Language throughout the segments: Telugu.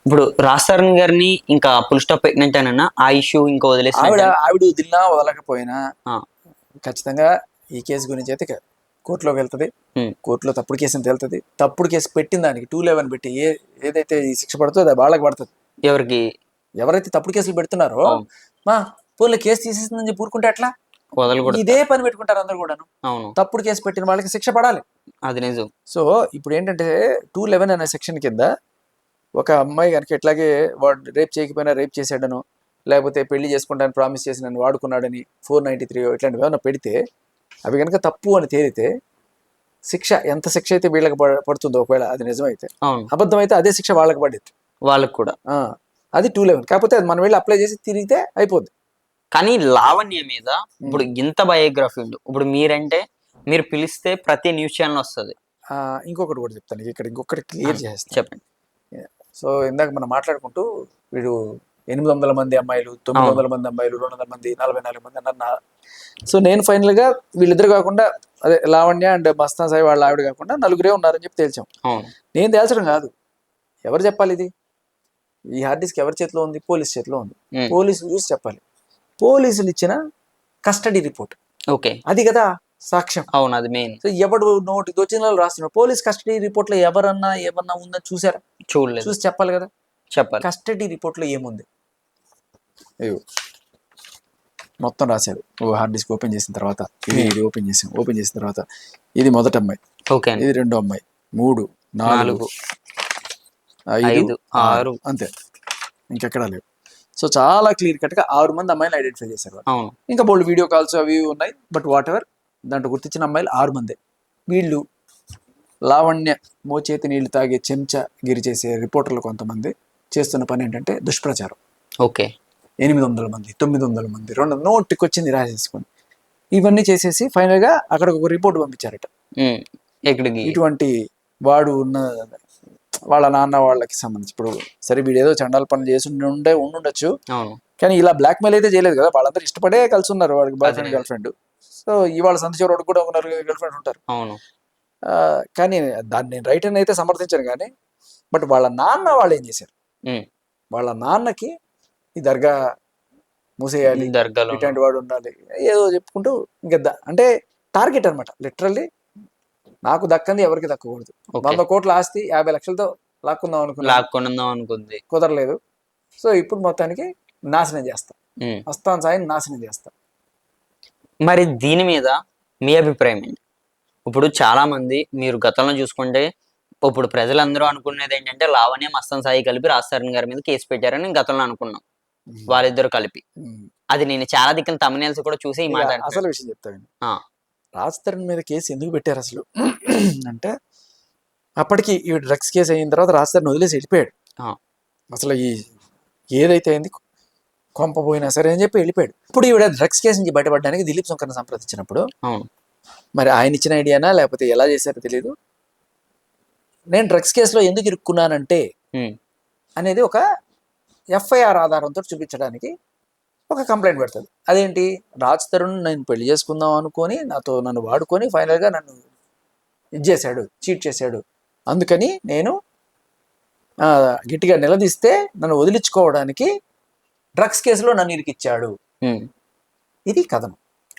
ఇప్పుడు రాజ్ గారిని ఇంకా ఫుల్ స్టాప్ పెట్టినట్టేనన్నా ఆ ఇష్యూ ఇంకా ఆవిడ వదిలేసినట్టు ఆవిడ వదిలినా వదలకపోయినా ఆ, ఖచ్చితంగా ఈ కేసు గురించి అయితే కోర్టులోకి వెళ్తుంది. ఉమ్, కోర్టులో తప్పుడు కేసు అని తేలుతుంది. తప్పుడు కేసు పెట్టిన దానికి 211 పెట్టి ఏదైతే ఈ శిక్ష పడుతుందో అది వాళ్ళకి పడుతుంది. ఎవరికి ఎవరైతే తప్పుడు కేసులు పెడుతున్నారో అవును మా పోలే కేసు తీసేసిందని చెప్పి ఊరుకుంటే ఎట్లా? వదలకూడదు. ఇదే పని పెట్టుకుంటారు అందరు కూడాను. అవును తప్పుడు కేసు పెట్టిన వాళ్ళకి శిక్ష పడాలి. అది నిజం. సో ఇప్పుడు ఏంటంటే 211 అనే సెక్షన్ కింద ఒక అమ్మాయి కనుక ఇట్లాగే వాడు రేప్ చేయకపోయినా రేప్ చేశాడను, లేకపోతే పెళ్లి చేసుకుంటానని ప్రామిస్ చేసి నన్ను వాడుకున్నాడని 493 ఇట్లాంటివి ఏమైనా పెడితే అవి కనుక తప్పు అని తేలితే శిక్ష ఎంత శిక్ష అయితే వీళ్ళకి పడుతుందో, ఒకవేళ అది నిజమైతే, అవును అబద్ధం అయితే అదే శిక్ష వాళ్ళకి పడేది. వాళ్ళకి కూడా. అది 211. కాకపోతే అది మనం వెళ్ళి అప్లై చేసి తిరిగితే అయిపోద్ది. కానీ లావణ్య మీద ఇప్పుడు ఇంత బయోగ్రఫీ ఉంది. ఇప్పుడు మీరంటే మీరు పిలిస్తే ప్రతి న్యూస్ ఛానల్ వస్తుంది. ఇంకొకటి కూడా చెప్తాను ఇక్కడ, ఇంకొకటి క్లియర్ చేస్తాను. చెప్పండి. సో ఇందాక మనం మాట్లాడుకుంటూ వీడు 800 మంది అమ్మాయిలు, 900 మంది అమ్మాయిలు, 200 మంది, 44 మంది అన్నారు. సో నేను ఫైనల్గా వీళ్ళిద్దరు కాకుండా, అదే లావణ్య అండ్ మస్తాన్ సాయి వాళ్ళ ఆవిడ కాకుండా నలుగురే ఉన్నారని చెప్పి తేల్చాం. నేను తేల్చడం కాదు, ఎవరు చెప్పాలి ఇది? ఈ హార్డ్ డిస్క్ ఎవరి చేతిలో ఉంది? పోలీస్ చేతిలో ఉంది. పోలీసులు చూసి చెప్పాలి. పోలీసులు ఇచ్చిన కస్టడీ రిపోర్ట్, ఓకే, అది కదా సాక్ష్యం. అవును, అది మెయిన్. సో ఎవడు నోటి దొచ్చినాలు రాస్తున్నాడు? పోలీస్ కస్టడీ రిపోర్ట్ లో ఏమన్నా ఉందని చూసారా? చూడలేదు. చూసి చెప్పాలి కదా. చెప్పాలి. కస్టడీ రిపోర్ట్ లో ఏముంది? అయ్యో మొత్తం రాశారు. హార్డ్ డిస్క్ ఓపెన్ చేసిన తర్వాత ఇది ఓపెన్ చేసిన తర్వాత ఇది మొదటి అమ్మాయి, ఓకే, ఇది రెండో అమ్మాయి, 3, 4, 5, 6 అంతే, ఇంకెక్కడా లేవు. సో చాలా క్లియర్ కట్ గా 6 మంది అమ్మాయిలు ఐడెంటిఫై చేశారు. ఇంకా బోల్డ్ వీడియో కాల్స్ అవి ఉన్నాయి. బట్ వాట్ ఎవర్, దాంట్లో గుర్తించిన అమ్మాయిలు 6 మందే. వీళ్ళు లావణ్య మోచేతి నీళ్లు తాగే చెంచా గిరి చేసే రిపోర్టర్లు కొంతమంది చేస్తున్న పని ఏంటంటే దుష్ప్రచారం. ఓకే, 800 మంది, 900 మంది, 200 నోటికి వచ్చింది రాసేసుకొని ఇవన్నీ చేసేసి ఫైనల్ గా అక్కడ ఒక రిపోర్ట్ పంపించారట. ఇటువంటి వాడు ఉన్న వాళ్ళ నాన్న వాళ్ళకి సంబంధించి, ఇప్పుడు సరే వీడేదో చండాల పనులు చేసి ఉండుండొచ్చు, కానీ ఇలా బ్లాక్ మెయిల్ అయితే చేయలేదు కదా. వాళ్ళందరూ ఇష్టపడే కలిసి ఉన్నారు, వాడికి boy friend girl friend. So ఇవాళ సంతోష్ రోడ్ కూడా ఉన్నారు, గర్ల్ ఫ్రెండ్ ఉంటారు. కానీ దాన్ని నేను రైట్ అని అయితే సమర్థించాను. కానీ బట్ వాళ్ళ నాన్న వాళ్ళు ఏం చేశారు? వాళ్ళ నాన్నకి ఈ దర్గా మూసేయాలి, ఇట్లాంటి వాడు ఉండాలి, ఏదో చెప్పుకుంటూ ఇంకా అంటే టార్గెట్ అనమాట. లిటరల్లీ నాకు దక్కంది ఎవరికి దక్కకూడదు. 100 కోట్ల ఆస్తి 50 లక్షలతో లాక్కుందాం అనుకుంది, కుదరలేదు. సో ఇప్పుడు మొత్తానికి నాశనం చేస్తా, మస్తాన్ సాయిని నాశనం చేస్తా. మరి దీని మీద మీ అభిప్రాయం ఏంటి? ఇప్పుడు చాలా మంది మీరు గతంలో చూసుకుంటే, ఇప్పుడు ప్రజలందరూ అనుకునేది ఏంటంటే లావణ్య మస్తాన్ సాయి కలిపి రాజ్ గారి మీద కేసు పెట్టారని గతంలో అనుకున్నాం, వాళ్ళిద్దరు కలిపి. అది నేను చాలా దిక్కున తమిళనాల్స్ కూడా చూసి ఈ మాట. అసలు విషయం చెప్తాను, రాజ్ తరుణ్ మీద కేసు ఎందుకు పెట్టారు అసలు అంటే, అప్పటికి ఈ డ్రగ్స్ కేసు అయిన తర్వాత రాజ్ తరుణ్ వదిలేసి వెళ్ళిపోయాడు. అసలు ఈ ఏదైతే అయింది కొంప పోయినా సరే అని చెప్పి వెళ్ళిపోయాడు. ఇప్పుడు ఈవిడ డ్రగ్స్ కేసు నుంచి బయటపడడానికి దిలీప్ శంకర్ని సంప్రదించినప్పుడు మరి ఆయన ఇచ్చిన ఐడియానా లేకపోతే ఎలా చేశారో తెలియదు, నేను డ్రగ్స్ కేసులో ఎందుకు ఇరుక్కున్నానంటే అనేది ఒక ఎఫ్ఐఆర్ ఆధారంతో చూపించడానికి ఒక కంప్లైంట్ పెడుతుంది. అదేంటి, రాజ్ తరుణ్ నేను పెళ్లి చేసుకుందాం అనుకొని నన్ను వాడుకొని ఫైనల్గా నన్ను చేశాడు, చీట్ చేశాడు, అందుకని నేను గట్టిగా నిలదీస్తే నన్ను వదిలించుకోవడానికి డ్రగ్స్ కేసులో నన్ను ఇరికిచ్చాడు, ఇది కథనం.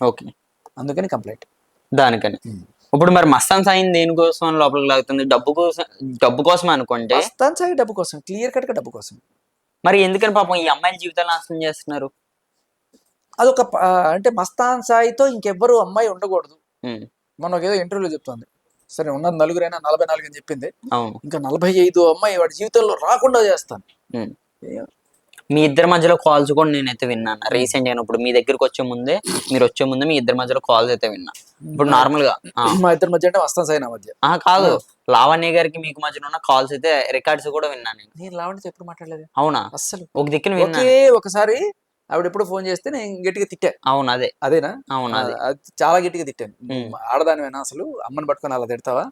ఓకే, అందుకని కంప్లైంట్ దానికని. ఇప్పుడు మరి మస్తాన్ సాయి దేనికోసం లోపలికి లాగుతుంది? డబ్బు కోసం అనుకుంటే. మస్తాన్ సాయి డబ్బు కోసం, క్లియర్ కట్ గా డబ్బు కోసం. మరి ఎందుకని పాపం ఈ అమ్మాయిల జీవితాలు నాశనం చేస్తున్నారు? అదొక అంటే మస్తాన్ సాయితో ఇంకెవ్వరు అమ్మాయి ఉండకూడదు. మనం ఏదో ఇంటర్వ్యూలో చెప్తుంది, సరే ఉన్నది 4 అయినా 44 అని చెప్పింది, ఇంకా 45 అమ్మాయి వాడి జీవితంలో రాకుండా చేస్తాను. మీ ఇద్దరి మధ్యలో కాల్స్ కూడా నేనైతే విన్నాను రీసెంట్ గా. ఇప్పుడు మీ దగ్గరకు వచ్చే ముందే, మీరు వచ్చే ముందే మీ ఇద్దరి మధ్యలో కాల్స్ అయితే విన్నా. ఇప్పుడు నార్మల్ గా మా ఇద్దరి మధ్య అంటే మస్తాన్ సాయి నా మధ్య కాదు, లావణ్య గారికి మీకు మధ్యలో ఉన్న కాల్స్ అయితే రికార్డ్స్ కూడా విన్నాను. నేను లావణ్యతో ఎప్పుడు మాట్లాడలేదు. అవునా? అసలు ఒక దిక్కున ఒకసారి ఆవిడ ఎప్పుడు ఫోన్ చేస్తే నేను గట్టిగా తిట్టా. అవును, అదేనా? అవును, అది చాలా గట్టిగా తిట్టాను. ఆడదానివేనా అసలు, అమ్మని పట్టుకొని అలా తిడతావా,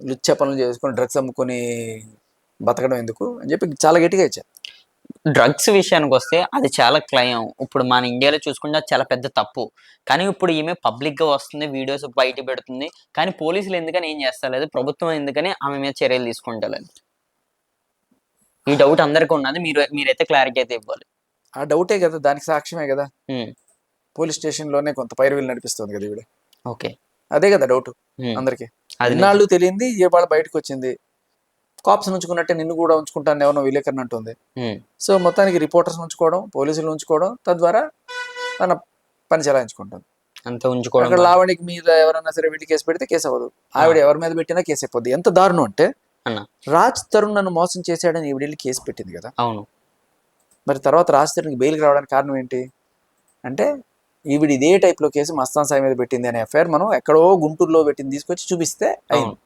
లుచ్చ పనులు చేసుకొని డ్రగ్స్ అమ్ముకొని బతకడం ఎందుకు అని చెప్పి చాలా గట్టిగా ఇచ్చా. డ్రగ్స్ విషయానికి వస్తే అది చాలా క్లయం. ఇప్పుడు మన ఇండియాలో చూసుకుంటే అది చాలా పెద్ద తప్పు. కానీ ఇప్పుడు ఈమె పబ్లిక్ గా వస్తుంది, వీడియోస్ బయట పెడుతుంది, కానీ పోలీసులు ఎందుకని ఏం చేస్తలేదు, ప్రభుత్వం ఎందుకని ఆమె మీద చర్యలు తీసుకుంటలేదు? ఈ డౌట్ అందరికీ ఉన్నది, మీరైతే క్లారిటీ అయితే ఇవ్వాలి. ఆ డౌటే కదా, దానికి సాక్ష్యమే కదా. ఉమ్, పోలీస్ స్టేషన్ లోనే కొంత పైరవీలు నడిపిస్తుంది కదా ఈవిడ. ఓకే. అదే కదా డౌట్ అందరికి. ఇన్నాళ్ళు తెలియంది ఇవాళ బయటకు వచ్చింది. కాప్స్ ఉంచుకున్నట్టే నిన్ను కూడా ఉంచుకుంటాను ఎవరినో విలేకరణ అంటుంది. సో మొత్తానికి రిపోర్టర్స్ ఉంచుకోవడం, పోలీసులు ఉంచుకోవడం, తద్వారా తన పని చెలాయించుకుంటుంది. అంత ఉంచుకోవడం. అక్కడ లావణికి మీద ఎవరన్నా సరే వీటి కేసు పెడితే కేసు అవ్వదు, ఆవిడ ఎవరి మీద పెట్టినా కేసు అయిపోద్ది. ఎంత దారుణం అంటే రాజ్ తరుణ్ నన్ను మోసం చేశాడని ఈవిడ వెళ్ళి కేసు పెట్టింది కదా. అవును. మరి తర్వాత రాజ్ తరుణ్కి బెయిల్కి రావడానికి కారణం ఏంటి అంటే ఈవిడ ఇదే టైప్లో కేసు మస్తాన్ సాయి మీద పెట్టింది అనే ఎఫ్ఐఆర్ మనం ఎక్కడో గుంటూరులో పెట్టింది తీసుకొచ్చి చూపిస్తే అయింది.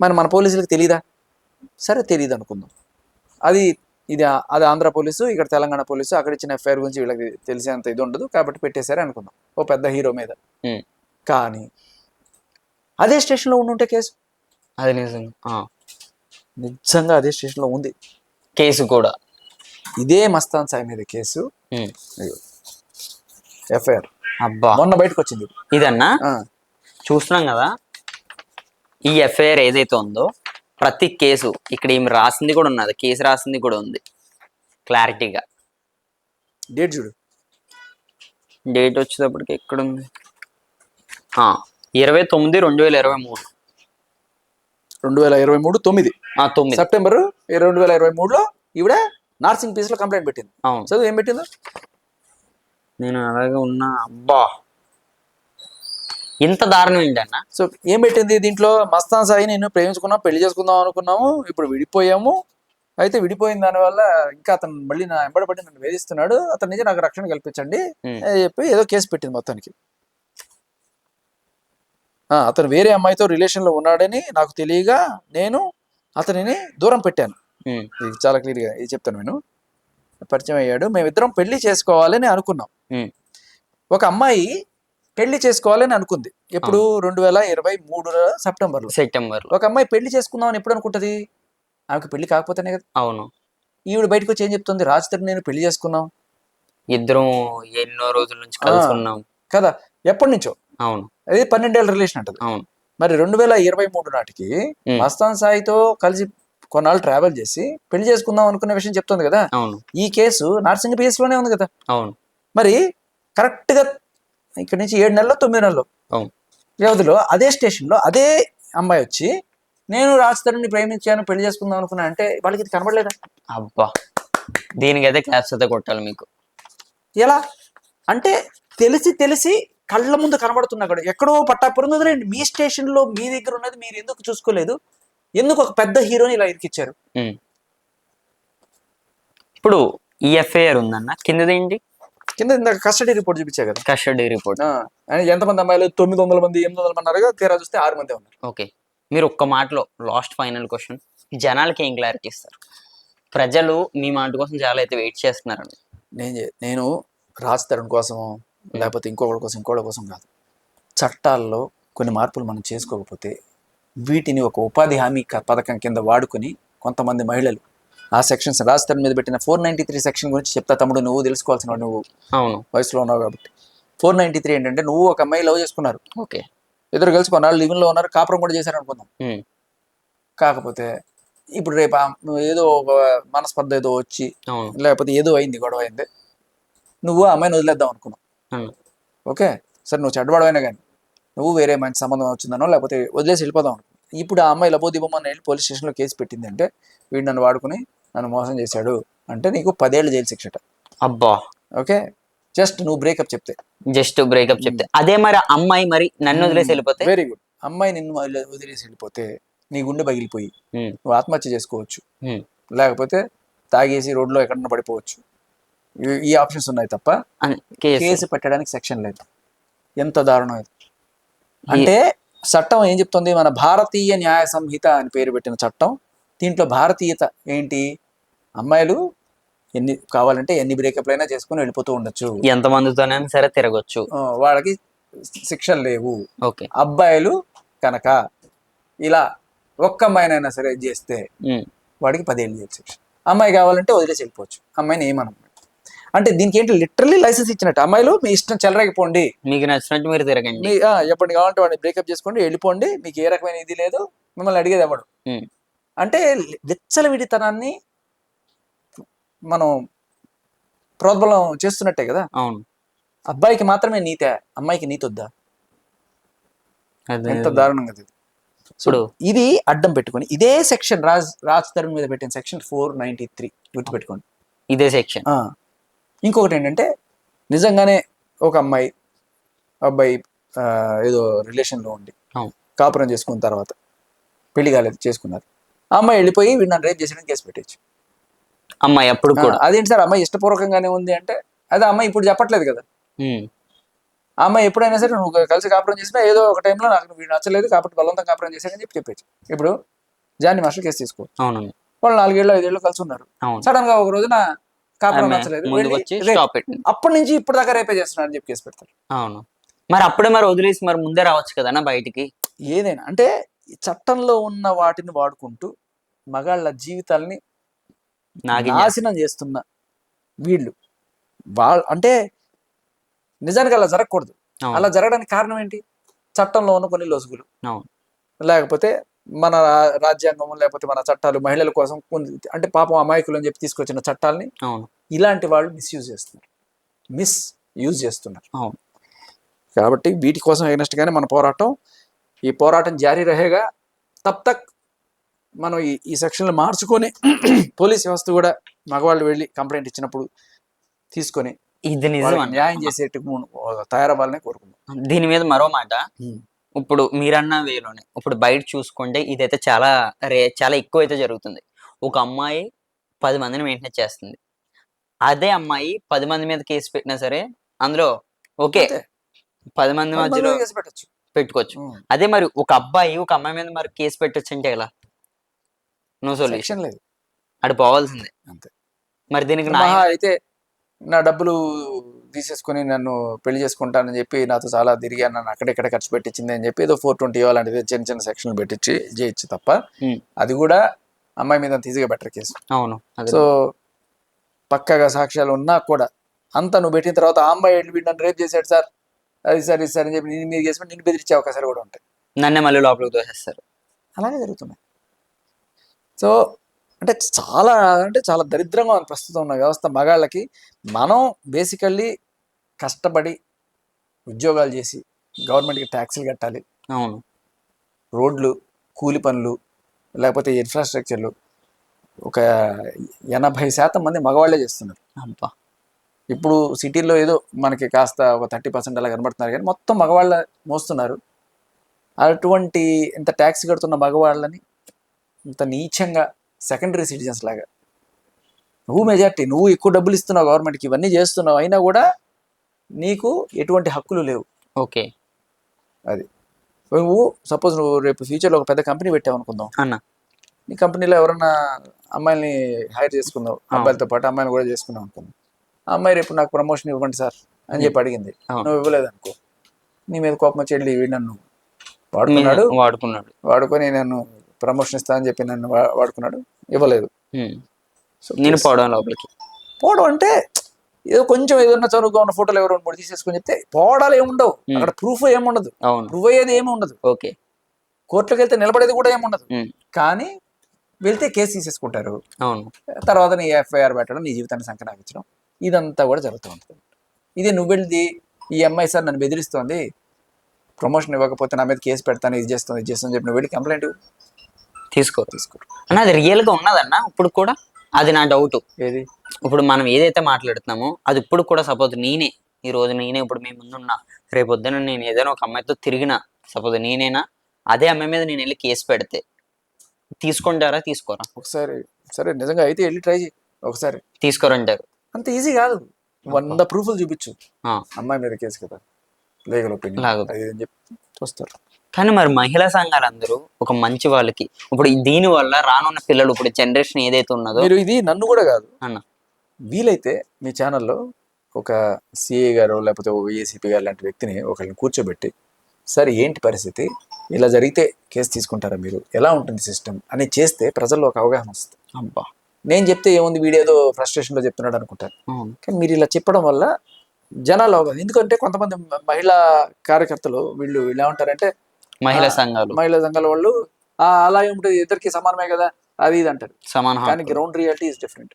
మరి మన పోలీసులకు తెలీదా? సరే తెలియదు అనుకుందాం. అది ఆంధ్ర పోలీసు, ఇక్కడ తెలంగాణ పోలీసు, అక్కడ ఇచ్చిన ఎఫ్ఐఆర్ గురించి వీళ్ళకి తెలిసేంత ఇది ఉండదు కాబట్టి పెట్టేశారే అనుకుందాం ఓ పెద్ద హీరో మీద. కానీ అదే స్టేషన్లో ఉండుంటే కేసు, అది నిజంగా అదే స్టేషన్లో ఉంది కేసు కూడా, ఇదే మస్తాన్ సాయి మీద కేసు, ఎఫ్ఐఆర్ అబ్బా మొన్న బయటకు వచ్చింది. ఇదన్నా చూస్తున్నాం కదా. ఈ ఎఫ్ఐఆర్ ఏదైతే ఉందో ప్రతి కేసు ఇక్కడ ఏమి రాసింది కూడా ఉన్నది, కేసు రాసింది కూడా ఉంది క్లారిటీగా. డేట్ చూడు, డేట్ వచ్చేటప్పటికి ఎక్కడుంది, 29/2023. 2023 9 సెప్టెంబర్ 2023లో ఈవిడ నార్సింగ్ పీస్ లో కంప్లైంట్ పెట్టింది. అవును. చదువు ఏం పెట్టిందో. నేను అలాగే ఉన్నా. అబ్బా ఇంత దారుణం ఏంటన్న. సో ఏం పెట్టింది దీంట్లో? మస్తాన్ సాయి నేను ప్రేమించుకున్నాం, పెళ్లి చేసుకుందాం అనుకున్నాము, ఇప్పుడు విడిపోయాము. అయితే విడిపోయిన దానివల్ల ఇంకా అతను మళ్ళీ నా ఎంబడబడి నన్ను వేధిస్తున్నాడు, అతని నుంచి నాకు రక్షణ కల్పించండి అని చెప్పి ఏదో కేసు పెట్టింది మొత్తానికి. అతను వేరే అమ్మాయితో రిలేషన్ లో ఉన్నాడని నాకు తెలియగా నేను అతనిని దూరం పెట్టాను. ఇది చాలా క్లియర్ గా ఇది చెప్తాను. నేను పరిచయం అయ్యాడు, మేమిద్దరం పెళ్లి చేసుకోవాలని అనుకున్నాం. ఒక అమ్మాయి పెళ్లి చేసుకోవాలని అనుకుంది ఎప్పుడు? 2023 సెప్టెంబర్. ఒక అమ్మాయి పెళ్లి చేసుకుందామని ఎప్పుడు అనుకుంటది? ఆమెకు పెళ్లి కాకపోతేనే కదా. అవును. ఈవిడ బయటకు వచ్చి ఏం చెప్తుంది? రాజ్ తరుణ్ నేను పెళ్లి చేసుకున్నాం, ఇద్దరం ఎన్నో రోజుల నుంచి కలిసి ఉన్నాం కదా, ఎప్పటి నుంచో. అవును. అది 12 ఏళ్ళ రిలేషన్ అంటది. అవును. మరి 2023 నాటికి మస్తాన్ సాయితో కలిసి కొన్నాళ్ళు ట్రావెల్ చేసి పెళ్లి చేసుకుందాం అనుకునే విషయం చెప్తుంది కదా. అవును. ఈ కేసు నార్సింగ్ పిఎస్ లోనే ఉంది కదా. అవును. మరి కరెక్ట్ గా ఇక్కడ నుంచి 7 నెలలు 9 నెలలు వ్యవధిలో అదే స్టేషన్ లో అదే అమ్మాయి వచ్చి నేను రాజ్ తరుణ్ని ప్రేమించాను, పెళ్లి చేసుకుందాం అనుకున్నా అంటే వాళ్ళకి ఇది కనబడలేదా? అబ్బా దీనికైతే క్లాప్స్ అయితే కొట్టాలి మీకు. ఎలా అంటే తెలిసి కళ్ళ ముందు కనబడుతున్నా కూడా ఎక్కడో పట్టాపురం వదిలేండి, మీ స్టేషన్ లో మీ దగ్గర ఉన్నది మీరు ఎందుకు చూసుకోలేదు? ఎందుకు ఒక పెద్ద హీరోని ఇలా ఇరికిచ్చారు? ఇప్పుడు ఈ ఎఫ్ఐఆర్ ఉందన్న, కిందదేంటి? కింద ఇందాక కస్టడీ రిపోర్ట్ చూపించా కదా. కస్టడీ రిపోర్ట్ ఎంతమంది అమ్మాయిలు? 900 మంది 800 మంది అన్నారు కదా, తీరా చూస్తే 6 మంది ఉన్నారు. ఓకే. మీరు ఒక్క మాటలో లాస్ట్ ఫైనల్ క్వశ్చన్, జనాలకి ఏం క్లారిటీ ఇస్తారు? ప్రజలు మీ మాట కోసం చాలా అయితే వెయిట్ చేస్తున్నారని. నేను రాజ్ తరుణ్ కోసమో లేకపోతే ఇంకొకటి కోసం కాదు. చట్టాల్లో కొన్ని మార్పులు మనం చేసుకోకపోతే వీటిని ఒక ఉపాధి హామీ పథకం కింద వాడుకొని కొంతమంది మహిళలు ఆ సెక్షన్స్, రాజ్ తరుణ్ మీద పెట్టిన 493 సెక్షన్ గురించి చెప్తా తమ్ముడు, నువ్వు తెలుసుకోవాల్సిన నువ్వు వయసులో ఉన్నావు కాబట్టి. 493 ఏంటంటే నువ్వు ఒక అమ్మాయి లవ్ చేసుకున్నారు, ఓకే, ఇద్దరు కలిసి కొన్నాళ్ళు లివింగ్ లో ఉన్నారు, కాపురం కూడా చేశారు అనుకుందాం. కాకపోతే ఇప్పుడు రేపు ఏదో ఒక మనస్పర్ధ ఏదో వచ్చి లేకపోతే ఏదో అయింది, గొడవ అయింది, నువ్వు ఆ అమ్మాయిని వదిలేద్దాం అనుకున్నావు. ఓకే, సరే నువ్వు చెడ్డవాడైనా కానీ నువ్వు వేరే మంచి సంబంధం వచ్చిందనో లేకపోతే వదిలేసి వెళ్ళిపోదాం అనుకో. ఇప్పుడు ఆ అమ్మాయి లబోదిబొమ్మని వెళ్ళి పోలీస్ స్టేషన్లో కేసు పెట్టింది అంటే వీడు నన్ను వాడుకుని నన్ను మోసం చేశాడు అంటే నీకు 10 ఏళ్ళు జైలు శిక్షట. అబ్బా. ఓకే, జస్ట్ నువ్వు బ్రేకప్ చెప్తే, అదే మరి అమ్మాయి మరి నన్ను వదిలేసి వెళ్ళిపోతే? Very good. అమ్మాయి నిన్ను వదిలేసి వెళ్ళిపోతే నీ గుండె పగిలిపోయి నువ్వు ఆత్మహత్య చేసుకోవచ్చు, లేకపోతే తాగేసి రోడ్లో ఎక్కడన్నా పడిపోవచ్చు. ఈ ఆప్షన్స్ ఉన్నాయి తప్ప కేసు పెట్టడానికి సెక్షన్ లేదు. ఎంత దారుణం ఇది అంటే చట్టం ఏం చెప్తుంది? మన భారతీయ న్యాయ సంహిత అని పేరు పెట్టిన చట్టం. దీంట్లో భారతీయత ఏంటి? అమ్మాయిలు కావాలంటే ఎన్ని బ్రేకప్లు అయినా చేసుకుని వెళ్ళిపోతూ ఉండొచ్చు, ఎంతమందితోనే సరే తిరగొచ్చు, వాళ్ళకి శిక్షలు లేవు. ఓకే. అబ్బాయిలు కనుక ఇలా ఒక్క అమ్మాయినైనా సరే చేస్తే వాడికి 10 ఏళ్ళు జైలు శిక్ష. అమ్మాయి కావాలంటే వదిలేసి వెళ్ళిపోవచ్చు, అమ్మాయిని ఏమన్నా. అంటే దీనికి ఏంటి? లిటరల్లీ లైసెన్స్ ఇచ్చినట్టు. అమ్మాయిలు మీ ఇష్టం చెలరేగిపోండి, మీకు నచ్చినట్టు మీరు తిరగండి, ఎప్పటి కావాలంటే వాడిని బ్రేకప్ చేసుకోండి, వెళ్ళిపోండి, మీకు ఏ రకమైన ఇది లేదు, మిమ్మల్ని అడిగేది ఎవడు అంటే విచ్చలవిడితనాన్ని మనం ప్రోద్బలం చేస్తున్నట్టే కదా. అవును. అబ్బాయికి మాత్రమే నీతే, అమ్మాయికి నీతి వద్దా? అదే ఎంత దారుణంగా ఇది. సో ఇప్పుడు ఇది అడ్డం పెట్టుకొని ఇదే సెక్షన్ రాజ్ తరుణ్ మీద పెట్టిన సెక్షన్ 493 గుర్తుపెట్టుకోండి. ఇదే సెక్షన్. ఇంకొకటి ఏంటంటే నిజంగానే ఒక అబ్బాయి ఏదో రిలేషన్లో ఉండి అవును. కాపురం చేసుకున్న తర్వాత పెళ్లి కాలేదు, చేసుకున్నారు. ఆ అమ్మాయి వెళ్ళిపోయి వీడు నన్ను రేప్ చేసిన కేసు పెట్టచ్చు. అమ్మాయి అప్పుడు కూడా అదేంటి సార్ అమ్మాయి ఇష్టపూర్వకంగానే ఉంది అంటే, అదే అమ్మాయి ఇప్పుడు చెప్పట్లేదు కదా. ఆ అమ్మాయి ఎప్పుడైనా సరే నువ్వు కలిసి కాపురం చేసినా ఏదో ఒక టైంలో నాకు వీడు నచ్చలేదు కాబట్టి బలవంతం కాపురం చేశానని చెప్పచ్చు. ఇప్పుడు జానీ మాస్టర్ కేసు తీసుకో, అవును. వాళ్ళు 4 ఏళ్ళు 5 ఏళ్ళు కలిసి ఉన్నారు. అవును. సడన్ గా ఒక రోజున కాపురం ఆమె నచ్చలేదు, ముందుకు వచ్చి రేప్. స్టాప్ పెట్టింది. అప్పటి నుంచి ఇప్పుడు దాకా రేపే చేస్తున్నారు అని చెప్పి కేసు పెడతారు. అవును. మరి అప్పుడే మరి వదిలేసి మరి ముందే రావచ్చు కదా బయటికి. ఏదైనా అంటే చట్టంలో ఉన్న వాటిని వాడుకుంటూ మగాళ్ళ జీవితాల్ని నాశనం చేస్తున్న వీళ్ళు అంటే నిజానికి అలా జరగకూడదు. అలా జరగడానికి కారణం ఏంటి? చట్టంలో ఉన్న కొన్ని లొసుగులు, లేకపోతే మన రాజ్యాంగం, లేకపోతే మన చట్టాలు మహిళల కోసం అంటే పాపం అమాయకులు అని చెప్పి తీసుకొచ్చిన చట్టాలని ఇలాంటి వాళ్ళు యూజ్ చేస్తున్నారు. కాబట్టి వీటి కోసం ఎగ్నెస్ట్ గానే మన ఈ పోరాటం జారీ రహేగా. తబ్ తక్ మనం ఈ సెక్షన్లు మార్చుకొని పోలీస్ వ్యవస్థ కూడా మగవాళ్ళు వెళ్ళి కంప్లైంట్ ఇచ్చినప్పుడు తీసుకొని ఇది న్యాయం చేసేట్టు తయారవ్వాలని కోరుకుందాం. దీని మీద మరో మాట, ఇప్పుడు మీరన్న వేలోనే ఇప్పుడు బయట చూసుకుంటే ఇదైతే చాలా ఎక్కువ అయితే జరుగుతుంది. ఒక అమ్మాయి 10 మందిని మెయింటైన్ చేస్తుంది. అదే అమ్మాయి 10 మంది మీద కేసు పెట్టినా సరే అందులో ఓకే 10 మంది మధ్యలో పెట్టుకోవచ్చు. అదే మరి ఒక అబ్బాయి ఒక అమ్మాయి మీద మరి కేసు పెట్టొచ్చు అంటే ఎలా? నో సొల్యూషన్ లేదు, అటు పోవాల్సిందే అంతే. మరి దీనికి అయితే నా డబ్బులు తీసేసుకుని నన్ను పెళ్లి చేసుకుంటానని చెప్పి నాతో చాలా తిరిగాను, నన్ను అక్కడెక్కడ ఖర్చు పెట్టించింది అని చెప్పి ఏదో 420 అలాంటిది చిన్న చిన్న సెక్షన్లు పెట్టించి చేయొచ్చు తప్ప అది కూడా అమ్మాయి మీద ఈజీగా బెటర్ కేసు. అవును. సో పక్కగా సాక్ష్యాలు ఉన్నా కూడా అంతా నువ్వు పెట్టిన తర్వాత ఆ అమ్మాయి వీడు నన్ను రేప్ చేశాడు సార్, అది సార్ ఇది సార్ అని చెప్పి మీరు చేసుకుని నిన్ను బెదిరించే అవకాశాలు కూడా ఉంటాయి. నన్నే మళ్ళీ లోపలికి దోసేస్తారు. అలాగే జరుగుతున్నాయి. సో అంటే చాలా దరిద్రంగా ఉంది ప్రస్తుతం ఉన్న వ్యవస్థ. మగాళ్ళకి మనం బేసికల్లీ కష్టపడి ఉద్యోగాలు చేసి గవర్నమెంట్కి ట్యాక్సులు కట్టాలి. అవును. రోడ్లు, కూలి పనులు, లేకపోతే ఇన్ఫ్రాస్ట్రక్చర్లు ఒక 80% మంది మగవాళ్లే చేస్తున్నారు. అబ్బా, ఇప్పుడు సిటీల్లో ఏదో మనకి కాస్త ఒక 30% అలా కనబడుతున్నారు, కానీ మొత్తం మగవాళ్ళ మోస్తున్నారు. అటువంటి ఇంత ట్యాక్స్ కడుతున్న మగవాళ్ళని ఇంత నీచంగా సెకండరీ సిటిజన్స్ లాగా నువ్వు మెజార్టీ, నువ్వు ఎక్కువ డబ్బులు ఇస్తున్నావు గవర్నమెంట్కి, ఇవన్నీ చేస్తున్నావు, అయినా కూడా నీకు ఎటువంటి హక్కులు లేవు. ఓకే, అది నువ్వు సపోజ్ నువ్వు రేపు ఫ్యూచర్లో ఒక పెద్ద కంపెనీ పెట్టావు అనుకుందాం అన్న, నీ కంపెనీలో ఎవరన్నా అమ్మాయిని హైర్ చేసుకుందావు, అబ్బాయిలతో పాటు అమ్మాయిని కూడా చేసుకున్నావు అనుకుందాం. ఆ అమ్మాయి రేపు నాకు ప్రమోషన్ ఇవ్వండి సార్ అని చెప్పి అడిగింది, నువ్వు ఇవ్వలేదు అనుకో, నీ మీద కోపం వచ్చి వెళ్ళి వీడు నన్ను వాడుకొని నన్ను ప్రమోషన్ ఇస్తా అని చెప్పి నన్ను వాడుకున్నాడు, ఇవ్వలేదు. సో నేను పోవడం అంటే ఏదో కొంచెం ఏదన్నా చదువుగా ఉన్న ఫోటోలు ఎవరో 3 తీసేసుకొని చెప్తే పోవడాలు ఏముండవు, అక్కడ ప్రూఫ్ ఏముండదు, ప్రూవ్ అయ్యేది ఏమి ఉండదు. ఓకే, కోర్టులోకి వెళ్తే నిలబడేది కూడా ఏముండదు, కానీ వెళ్తే కేసు తీసేసుకుంటారు. అవును, తర్వాత నీ ఎఫ్ఐఆర్ పెట్టడం, నీ జీవితాన్ని సంకనాగించడం, ఇదంతా కూడా జరుగుతూ ఉంటుంది. ఇది నువ్వు వెళ్ళి ఈ అమ్మాయి సార్ నన్ను బెదిరిస్తోంది, ప్రమోషన్ ఇవ్వకపోతే నా మీద కేసు పెడతాను, ఇది చేస్తాను చెప్పి నువ్వు వెళ్ళి కంప్లైంట్ తీసుకో అన్న. అది రియల్గా ఉన్నదన్న ఇప్పుడు కూడా? అది నా డౌట్. ఏది? ఇప్పుడు మనం ఏదైతే మాట్లాడుతున్నామో అది ఇప్పుడు కూడా సపోజ్ నేనే ఇప్పుడు మీ ముందున్నా, రేపొద్దున నేను ఏదైనా ఒక అమ్మాయితో తిరిగినా, సపోజ్ నేనేనా అదే అమ్మాయి మీద నేను వెళ్ళి కేసు పెడితే తీసుకుంటారా తీసుకోరా? ఒకసారి సరే నిజంగా అయితే వెళ్ళి ట్రై చేయి, ఒకసారి తీసుకోరంటారు. అంత ఈజీ కాదు, 100 ప్రూఫ్లు చూపించు అమ్మాయి మీద కేసు కదా, లీగల్ ఒపీనియన్ చెప్పి చూస్తారు. కానీ మరి మహిళా సంఘాలందరూ ఒక మంచి వాళ్ళకి ఇప్పుడు దీని వల్ల రానున్న పిల్లలు ఇప్పుడు జనరేషన్ ఏదైతే ఉన్నదో, మీరు ఇది నన్ను కూడా కాదు అన్న, వీలైతే మీ ఛానల్లో ఒక సిఏ గారు లేకపోతే ఏసీపీ గారు లాంటి వ్యక్తిని ఒకరిని కూర్చోబెట్టి, సరే ఏంటి పరిస్థితి, ఇలా జరిగితే కేసు తీసుకుంటారా మీరు, ఎలా ఉంటుంది సిస్టమ్ అని చేస్తే ప్రజల్లో ఒక అవగాహన వస్తుంది. అబ్బా, నేను చెప్తే ఏముంది వీడేదో ఫ్రస్ట్రేషన్లో చెప్తున్నాడు అనుకుంటారు, కానీ మీరు ఇలా చెప్పడం వల్ల జనాలు అవగాహన. ఎందుకంటే కొంతమంది మహిళా కార్యకర్తలు వీళ్ళు ఏమంటారంటే మహిళా సంఘాల వాళ్ళు అలా ఏముంటుంది, ఇద్దరికి సమానమే కదా, అది ఇది అంటారు. సమాన కానీ హక్కులు. Ground reality is different.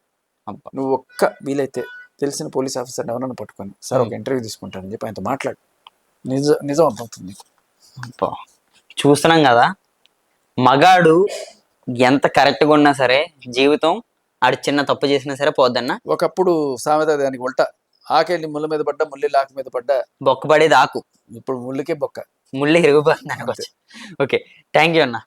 అబ్బా. నువ్వు ఒక్క వీలైతే తెలిసిన పోలీస్ ఆఫీసర్ని ఎవరైనా పట్టుకొని సార్ ఒక ఇంటర్వ్యూ తీసుకుంటారని చెప్పి ఆయనతో మాట్లాడు, నిజం అర్థమవుతుంది నీకు. అబ్బా. చూస్తున్నాం కదా, మగాడు ఎంత కరెక్ట్గా ఉన్నా సరే జీవితం ఆడు చిన్న తప్పు చేసినా సరే పోద్దన్న. ఒకప్పుడు సామెత దానికి ఉల్టా, ఆకెళ్ళి ముళ్ళ మీద పడ్డా ముళ్ళి ఆకు మీద పడ్డా, బొక్క పడేది ఆకు, ఇప్పుడు ముళ్ళుకే బొక్క. ముళ్ళు ఇరిగిపోతుంది అనుకోవచ్చు. ఓకే, థ్యాంక్ యూ అన్న.